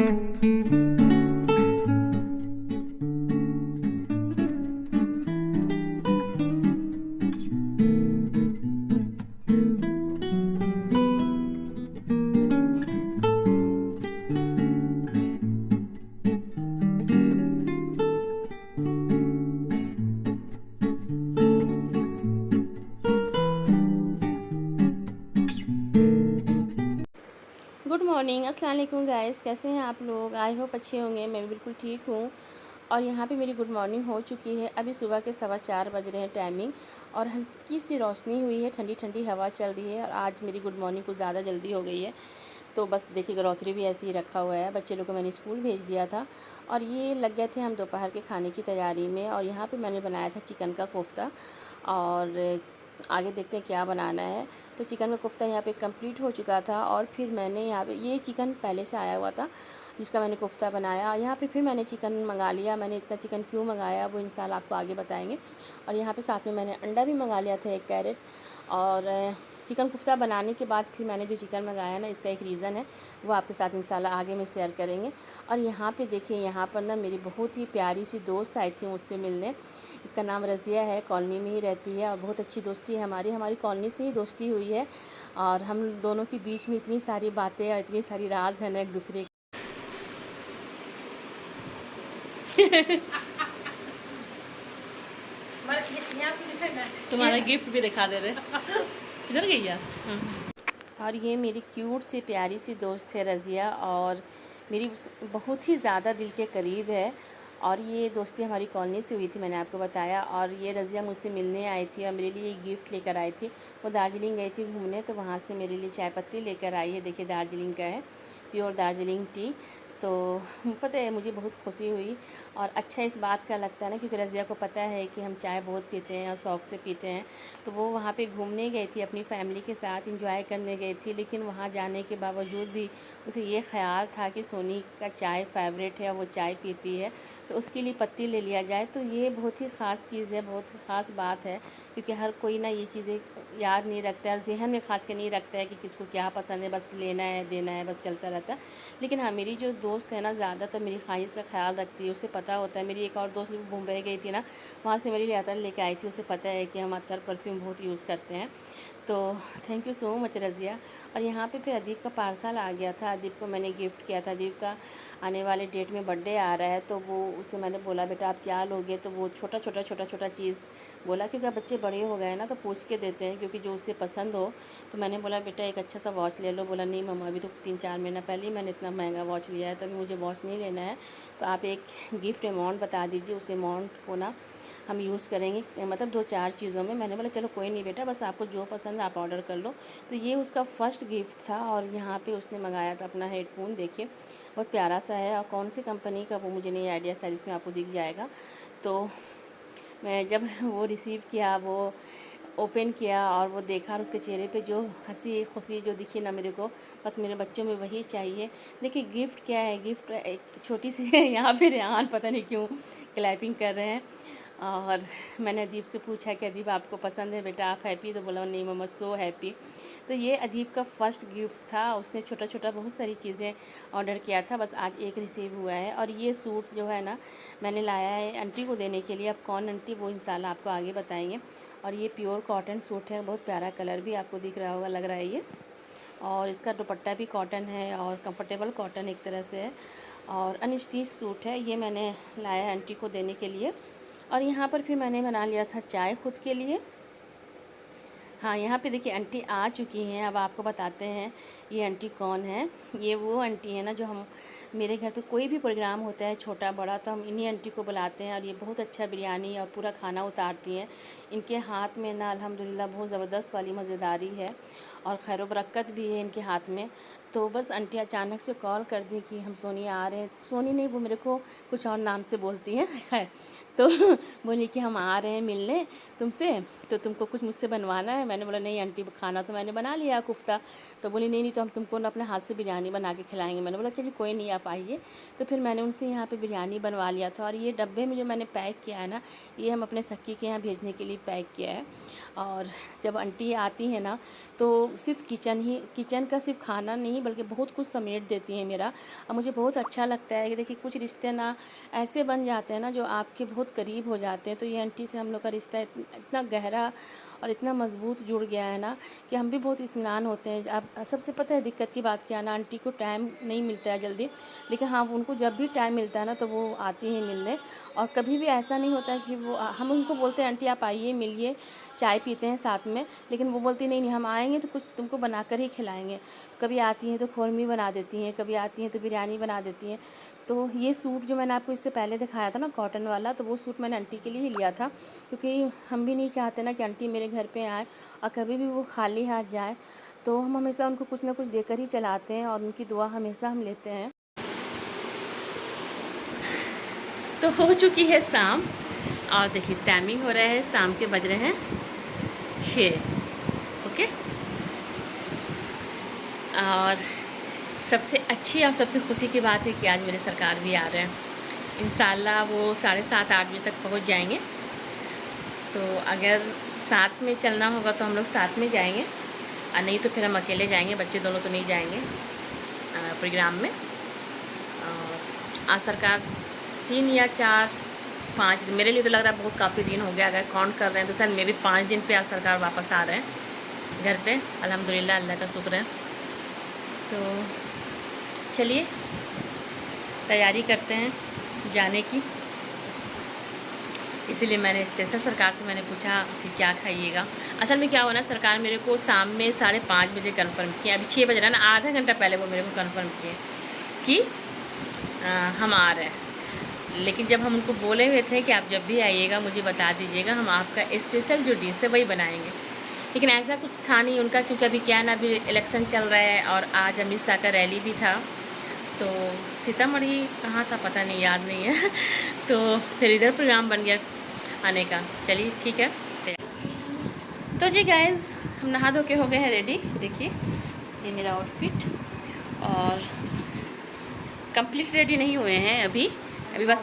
Good morning, अस्सलाम वालेकुम guys. कैसे हैं आप लोग? आई होप अच्छे होंगे। मैं भी बिल्कुल ठीक हूँ। और यहाँ पे मेरी गुड मॉर्निंग हो चुकी है। अभी सुबह के 4:15 बज रहे हैं टाइमिंग, और हल्की सी रोशनी हुई है, ठंडी ठंडी हवा चल रही है। और आज मेरी गुड मॉर्निंग कुछ ज़्यादा जल्दी हो गई है। तो बस देखिए, ग्रॉसरी भी ऐसे ही रखा हुआ है। बच्चे लोग को मैंने स्कूल भेज दिया था, और ये लग गए थे हम दोपहर के खाने की तैयारी में। और यहाँ पर मैंने बनाया था चिकन का कोफ्ता, और आगे देखते हैं क्या बनाना है। तो चिकन का कोफ्ता यहाँ पे कंप्लीट हो चुका था। और फिर मैंने यहाँ पे ये चिकन पहले से आया हुआ था जिसका मैंने कोफ्ता बनाया। यहाँ पे फिर मैंने चिकन मंगा लिया। मैंने इतना चिकन क्यों मंगाया वो इंशाल्लाह आपको आगे बताएंगे। और यहाँ पे साथ में मैंने अंडा भी मंगा लिया था, 1 कैरेट। और चिकन कोफ्ता बनाने के बाद फिर मैंने जो चिकन मंगाया ना, इसका एक रीज़न है, वो आपके साथ इंशाल्लाह आगे में शेयर करेंगे। और यहाँ पे देखिए, यहाँ पर ना मेरी बहुत ही प्यारी सी दोस्त आई थी मुझसे मिलने। इसका नाम रज़िया है, कॉलोनी में ही रहती है, और बहुत अच्छी दोस्ती है हमारी कॉलोनी से ही दोस्ती हुई है। और हम दोनों के बीच में इतनी सारी बातें और इतनी सारी राज है ना एक दूसरे तुम्हारा गिफ्ट भी दिखा दे रहे। इधर गई यार। और ये मेरी क्यूट सी प्यारी सी दोस्त है रज़िया, और मेरी बहुत ही ज़्यादा दिल के करीब है। और ये दोस्ती हमारी कॉलोनी से हुई थी, मैंने आपको बताया। और ये रज़िया मुझसे मिलने आई थी और मेरे लिए गिफ्ट लेकर आई थी। वो दार्जिलिंग गई थी घूमने, तो वहाँ से मेरे लिए चाय पत्ती लेकर आई है। देखिए, दार्जिलिंग का है, प्योर दार्जिलिंग टी। तो पता है, मुझे बहुत खुशी हुई। और अच्छा इस बात का लगता है ना, क्योंकि रज़िया को पता है कि हम चाय बहुत पीते हैं और शौक़ से पीते हैं। तो वो वहाँ पे घूमने गई थी, अपनी फ़ैमिली के साथ एंजॉय करने गई थी। लेकिन वहाँ जाने के बावजूद भी उसे ये ख़्याल था कि सोनी का चाय फेवरेट है, वो चाय पीती है, तो उसके लिए पत्ती ले लिया जाए। तो ये बहुत ही ख़ास चीज़ है, बहुत ही ख़ास बात है, क्योंकि हर कोई ना ये चीज़ें याद नहीं रखता है, ज़हन में ख़ास के नहीं रखता है कि किसको क्या पसंद है, बस लेना है, देना है, बस चलता रहता है। लेकिन हाँ, मेरी जो दोस्त है ना, ज़्यादातर मेरी ख़्वाहिश का ख़्याल रखती है, उसे पता होता है। मेरी एक और दोस्त मुंबई गई थी ना, वहाँ से मेरे लिए अतर लेके आई थी। उसे पता है कि हम अतर परफ्यूम बहुत यूज़ करते हैं। तो thank you so much Razia. और यहाँ पे फिर अदीब का पार्सल आ गया था। अदीब को मैंने गिफ्ट किया था। अदीब का आने वाले डेट में बर्थडे आ रहा है, तो वो उसे मैंने बोला, बेटा आप क्या लोगे? तो वो छोटा छोटा चीज़ बोला, क्योंकि अब बच्चे बड़े हो गए हैं ना, तो पूछ के देते हैं, क्योंकि जो उसे पसंद हो। तो मैंने बोला, बेटा एक अच्छा सा वॉच ले लो। बोला, नहीं मम्मा, अभी तो 3-4 महीना पहले ही मैंने इतना महंगा वॉच लिया है, तो अभी मुझे वॉच नहीं लेना है। तो आप एक गिफ्ट अमाउंट बता दीजिए, उस अमाउंट को ना हम यूज़ करेंगे, मतलब 2-4 चीज़ों में। मैंने बोला, चलो कोई नहीं बेटा, बस आपको जो पसंद है आप ऑर्डर कर लो। तो ये उसका फ़र्स्ट गिफ्ट था। और यहाँ पे उसने मंगाया था अपना हेडफ़ोन। देखिए, बहुत प्यारा सा है, और कौन सी कंपनी का वो मुझे नहीं आइडिया, शायद इसमें आपको दिख जाएगा। तो मैं जब वो रिसीव किया, वो ओपन किया और वो देखा, और उसके चेहरे पे जो हंसी खुशी जो दिखी ना मेरे को, बस मेरे बच्चों में वही चाहिए। देखिए, गिफ्ट क्या है, गिफ्ट एक छोटी सी है। यहाँ पे रेहान पता नहीं क्यों क्लैपिंग कर रहे हैं। और मैंने अदीब से पूछा कि अदीब आपको पसंद है बेटा, आप हैप्पी? तो बोला, नहीं मम्मा, सो हैप्पी। तो ये अदीब का फ़र्स्ट गिफ्ट था। उसने छोटा छोटा बहुत सारी चीज़ें ऑर्डर किया था, बस आज एक रिसीव हुआ है। और ये सूट जो है ना, मैंने लाया है आंटी को देने के लिए। अब कौन आंटी, वो इंशाल्लाह आपको आगे बताएंगे। और ये प्योर कॉटन सूट है, बहुत प्यारा कलर भी आपको दिख रहा होगा, लग रहा है ये। और इसका दुपट्टा भी कॉटन है, और कंफर्टेबल कॉटन एक तरह से है, और अनस्टिच सूट है। ये मैंने लाया है आंटी को देने के लिए। और यहाँ पर फिर मैंने बना लिया था चाय खुद के लिए। हाँ, यहाँ पे देखिए आंटी आ चुकी हैं। अब आपको बताते हैं ये आंटी कौन है। ये वो आंटी है ना, जो हम मेरे घर पे कोई भी प्रोग्राम होता है, छोटा बड़ा, तो हम इन्हीं आंटी को बुलाते हैं। और ये बहुत अच्छा बिरयानी और पूरा खाना उतारती हैं। इनके हाथ में ना अल्हम्दुलिल्लाह बहुत ज़बरदस्त वाली मज़ेदारी है, और खैर बरकत भी है इनके हाथ में। तो बस आंटी अचानक से कॉल कर दी कि हम सोनी आ रहे हैं। सोनी नहीं, वो मेरे को कुछ और नाम से बोलती हैं। खैर, तो बोली कि हम आ रहे हैं मिलने तुमसे, तो तुमको कुछ मुझसे बनवाना है। मैंने बोला नहीं आंटी, खाना तो मैंने बना लिया कोफ्ता। तो बोली नहीं नहीं, तो हम तुमको ना अपने हाथ से बिरयानी बना के खिलाएंगे। मैंने बोला चलिए कोई नहीं, आप आइए। तो फिर मैंने उनसे यहाँ पे बिरयानी बनवा लिया था। और ये डब्बे में जो मैंने पैक किया है ना, ये हम अपने सखी के यहाँ भेजने के लिए पैक किया है। और जब आंटी आती हैं ना, तो सिर्फ किचन का सिर्फ खाना नहीं बल्कि बहुत कुछ समेट देती हैं मेरा। और मुझे बहुत अच्छा लगता है कि देखिए कुछ रिश्ते ना ऐसे बन जाते हैं ना जो आपके बहुत करीब हो जाते हैं। तो ये आंटी से हम लोग का रिश्ता इतना गहरा और इतना मजबूत जुड़ गया है ना कि हम भी बहुत इत्मीनान होते हैं। अब सबसे पता है दिक्कत की बात क्या है ना, आंटी को टाइम नहीं मिलता है जल्दी, लेकिन हाँ उनको जब भी टाइम मिलता है ना तो वो आती हैं मिलने। और कभी भी ऐसा नहीं होता है कि वो, हम उनको बोलते हैं आंटी आप आइए मिलिए, चाय पीते हैं साथ में, लेकिन वो बोलती नहीं नहीं हम आएंगे तो कुछ तुमको बना कर ही खिलाएंगे। कभी आती हैं तो खौरमी बना देती हैं, कभी आती हैं तो बिरयानी बना देती हैं। तो ये सूट जो मैंने आपको इससे पहले दिखाया था ना कॉटन वाला, तो वो सूट मैंने आंटी के लिए ही लिया था, क्योंकि हम भी नहीं चाहते ना कि आंटी मेरे घर पे आए और कभी भी वो खाली हाथ जाए। तो हम हमेशा उनको कुछ ना कुछ देकर ही चलाते हैं और उनकी दुआ हमेशा हम लेते हैं। तो हो चुकी है शाम और देखिए टाइमिंग हो रहा है, शाम के बज रहे हैं 6। ओके। और सबसे अच्छी और सबसे खुशी की बात है कि आज मेरे सरकार भी आ रहे हैं। इंशाल्लाह वो 7:30-8 बजे तक पहुंच जाएंगे। तो अगर साथ में चलना होगा तो हम लोग साथ में जाएंगे, और नहीं तो फिर हम अकेले जाएंगे, बच्चे दोनों तो नहीं जाएंगे प्रोग्राम में। आज सरकार 3 या 4-5 दिन, मेरे लिए तो लग रहा है बहुत काफ़ी दिन हो गया, अगर काउंट कर रहे हैं तो शायद मे भी 5 दिन पे आज सरकार वापस आ रहे हैं घर पे। अल्हम्दुलिल्लाह, अल्लाह का शुक्र है। तो चलिए तैयारी करते हैं जाने की। इसीलिए मैंने स्पेशल सरकार से मैंने पूछा कि क्या खाइएगा। असल में क्या हुआ ना, सरकार मेरे को शाम में 5:30 बजे कन्फर्म किया। अभी 6 बज रहा है ना, आधा घंटा पहले वो मेरे को कन्फर्म किए कि हम आ रहे हैं। लेकिन जब हम उनको बोले हुए थे कि आप जब भी आइएगा मुझे बता दीजिएगा, हम आपका स्पेशल जो डिश है वही बनाएंगे। लेकिन ऐसा कुछ था नहीं उनका, क्योंकि अभी क्या ना, अभी इलेक्शन चल रहा है और आज अमित शाह का रैली भी था। तो सीतामढ़ी कहाँ था पता नहीं, याद नहीं है। तो फिर इधर प्रोग्राम बन गया आने का। चलिए ठीक है। तो जी गाइस, हम नहा धो के हो गए हैं रेडी। देखिए ये मेरा आउटफिट, और कंप्लीट रेडी नहीं हुए हैं अभी बस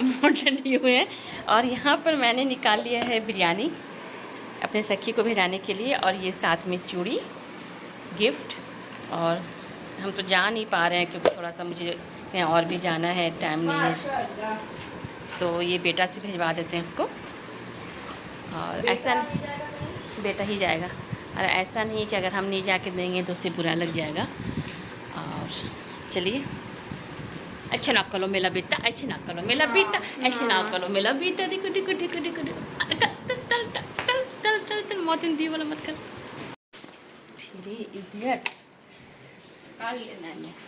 मॉडर्न नहीं हुए हैं। और यहाँ पर मैंने निकाल लिया है बिरयानी अपने सखी को भेजाने के लिए, और ये साथ में चूड़ी गिफ्ट। और हम तो जा नहीं पा रहे हैं क्योंकि थोड़ा सा मुझे कहीं और भी जाना है, टाइम नहीं है। तो ये बेटा से भिजवा देते हैं उसको। और ऐसा बेटा ही जाएगा, और ऐसा नहीं कि अगर हम नहीं जाके देंगे तो उसे बुरा लग जाएगा। और चलिए, अच्छा ना करो मेला बेटा, अच्छे ना करो मेला बेटा, ऐसे ना करो मेला बेटा। देखो देखो देखो देखो तल मौतिन दी वाला मत कर। धीरे इडियट काट लेना है।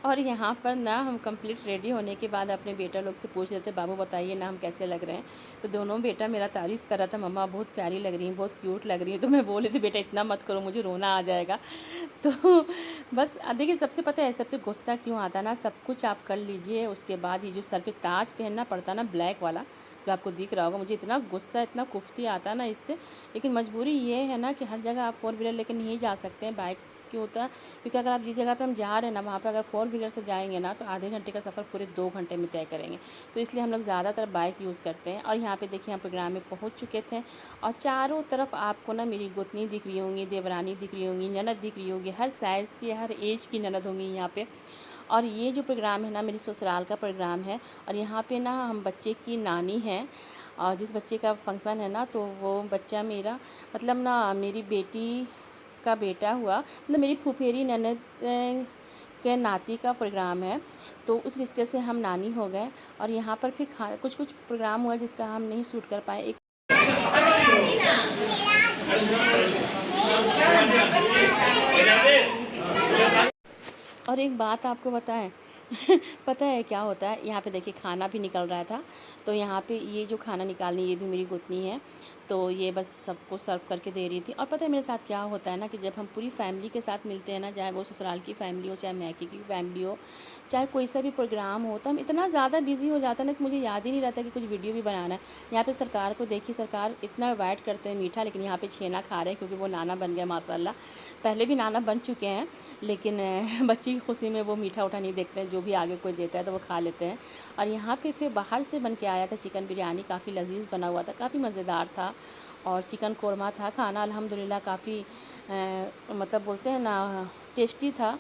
और यहाँ पर ना हम कंप्लीट रेडी होने के बाद अपने बेटा लोग से पूछ रहे थे, बाबू बताइए ना हम कैसे लग रहे हैं। तो दोनों बेटा मेरा तारीफ़ कर रहा था, मम्मा बहुत प्यारी लग रही हैं, बहुत क्यूट लग रही हैं। तो मैं बोली थी बेटा इतना मत करो, मुझे रोना आ जाएगा। तो बस देखिए, सबसे पता है सबसे गुस्सा क्यों आता ना, सब कुछ आप कर लीजिए, उसके बाद ये जो सर पे ताज पहनना पड़ता ना ब्लैक वाला जो आपको दिख रहा होगा, मुझे इतना गुस्सा इतना कुफ्ती आता ना इससे। लेकिन मजबूरी ये है ना कि हर जगह आप 4 व्हीलर लेकर नहीं जा सकते हैं, बाइक्स क्यों होता है, क्योंकि अगर आप जिस जगह पे हम जा रहे हैं ना वहाँ पे अगर 4 व्हीलर से जाएंगे ना तो आधे घंटे का सफ़र पूरे 2 घंटे में तय करेंगे। तो इसलिए हम लोग ज़्यादातर बाइक यूज़ करते हैं। और यहाँ पे देखिए हम प्रोग्राम में पहुँच चुके थे, और चारों तरफ आपको ना मेरी गोतनी दिख रही होंगी, देवरानी दिख रही होंगी, ननद दिख रही होगी, हर साइज़ की हर एज की ननद होंगी यहाँ पर। और ये जो प्रोग्राम है ना मेरी ससुराल का प्रोग्राम है, और यहाँ पे ना हम बच्चे की नानी हैं, और जिस बच्चे का फंक्शन है ना तो वो बच्चा मेरा मतलब ना मेरी बेटी का बेटा हुआ, मतलब मेरी फुफेरी ननद के नाती का प्रोग्राम है। तो उस रिश्ते से हम नानी हो गए। और यहाँ पर फिर कुछ प्रोग्राम हुआ जिसका हम नहीं शूट कर पाए। और एक बात आपको बताएं, पता है क्या होता है, यहाँ पे देखिए खाना भी निकल रहा था, तो यहाँ पे ये जो खाना निकालनी ये भी मेरी गोतनी है, तो ये बस सबको सर्व करके दे रही थी। और पता है मेरे साथ क्या होता है ना कि जब हम पूरी फैमिली के साथ मिलते हैं ना, चाहे वो ससुराल की फ़ैमिली हो, चाहे मैके की फैमिली हो, चाहे कोई सा भी प्रोग्राम हो, तो हम इतना ज़्यादा बिजी हो जाता है ना कि मुझे याद ही नहीं रहता कि कुछ वीडियो भी बनाना है। यहाँ पे सरकार को देखिए, सरकार इतना अवॉइड करते हैं मीठा, लेकिन यहाँ पे छेना खा रहे हैं क्योंकि वो नाना बन गया माशाल्लाह। पहले भी नाना बन चुके हैं, लेकिन बच्ची की खुशी में वो मीठा उठा नहीं देखते हैं, जो भी आगे कोई देता है तो वो खा लेते हैं। और यहाँ पे फिर बाहर से बन के आया था चिकन बिरयानी, काफ़ी लजीज बना हुआ था, काफ़ी मज़ेदार था। और चिकन कोरमा था। खाना अल्हम्दुलिल्लाह काफ़ी मतलब बोलते हैं ना, टेस्टी था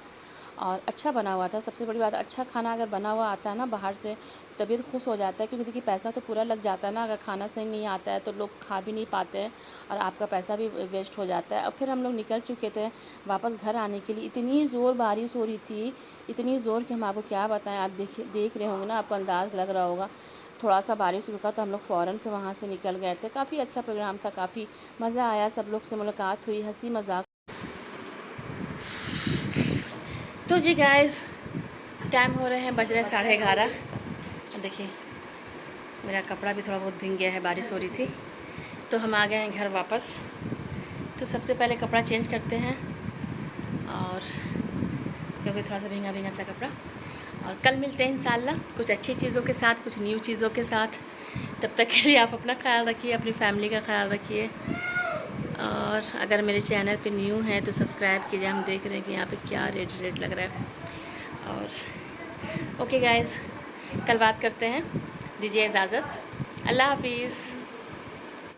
और अच्छा बना हुआ था। सबसे बड़ी बात, अच्छा खाना अगर बना हुआ आता है ना बाहर से, तबीयत खुश हो जाता है, क्योंकि देखिए पैसा तो पूरा लग जाता है ना, अगर खाना सही नहीं आता है तो लोग खा भी नहीं पाते हैं और आपका पैसा भी वेस्ट हो जाता है। और फिर हम लोग निकल चुके थे वापस घर आने के लिए, इतनी ज़ोर बारिश हो रही थी, इतनी ज़ोर कि हम आपको क्या बताएं। आप देख रहे होंगे ना, आपको अंदाज़ लग रहा होगा। थोड़ा सा बारिश रुका तो हम लोग फ़ौरन फिर वहाँ से निकल गए थे। काफ़ी अच्छा प्रोग्राम था, काफ़ी मज़ा आया, सब लोग से मुलाकात हुई, हंसी मजाक। तो जी गाइस, टाइम हो रहे हैं, बज रहे हैं 11:30। देखिए मेरा कपड़ा भी थोड़ा बहुत भीग गया है, बारिश हो रही थी, तो हम आ गए हैं घर वापस। तो सबसे पहले कपड़ा चेंज करते हैं, और क्योंकि थोड़ा सा भींगा भींगा सा कपड़ा। और कल मिलते हैं इंशाल्लाह कुछ अच्छी चीज़ों के साथ, कुछ न्यू चीज़ों के साथ। तब तक के लिए आप अपना ख्याल रखिए, अपनी फैमिली का ख्याल रखिए। और अगर मेरे चैनल पे न्यू है तो सब्सक्राइब कीजिए। हम देख रहे हैं कि यहाँ पे क्या रेट लग रहा है। और ओके गाइस, कल बात करते हैं, दीजिए इजाज़त, अल्लाह हाफिज़।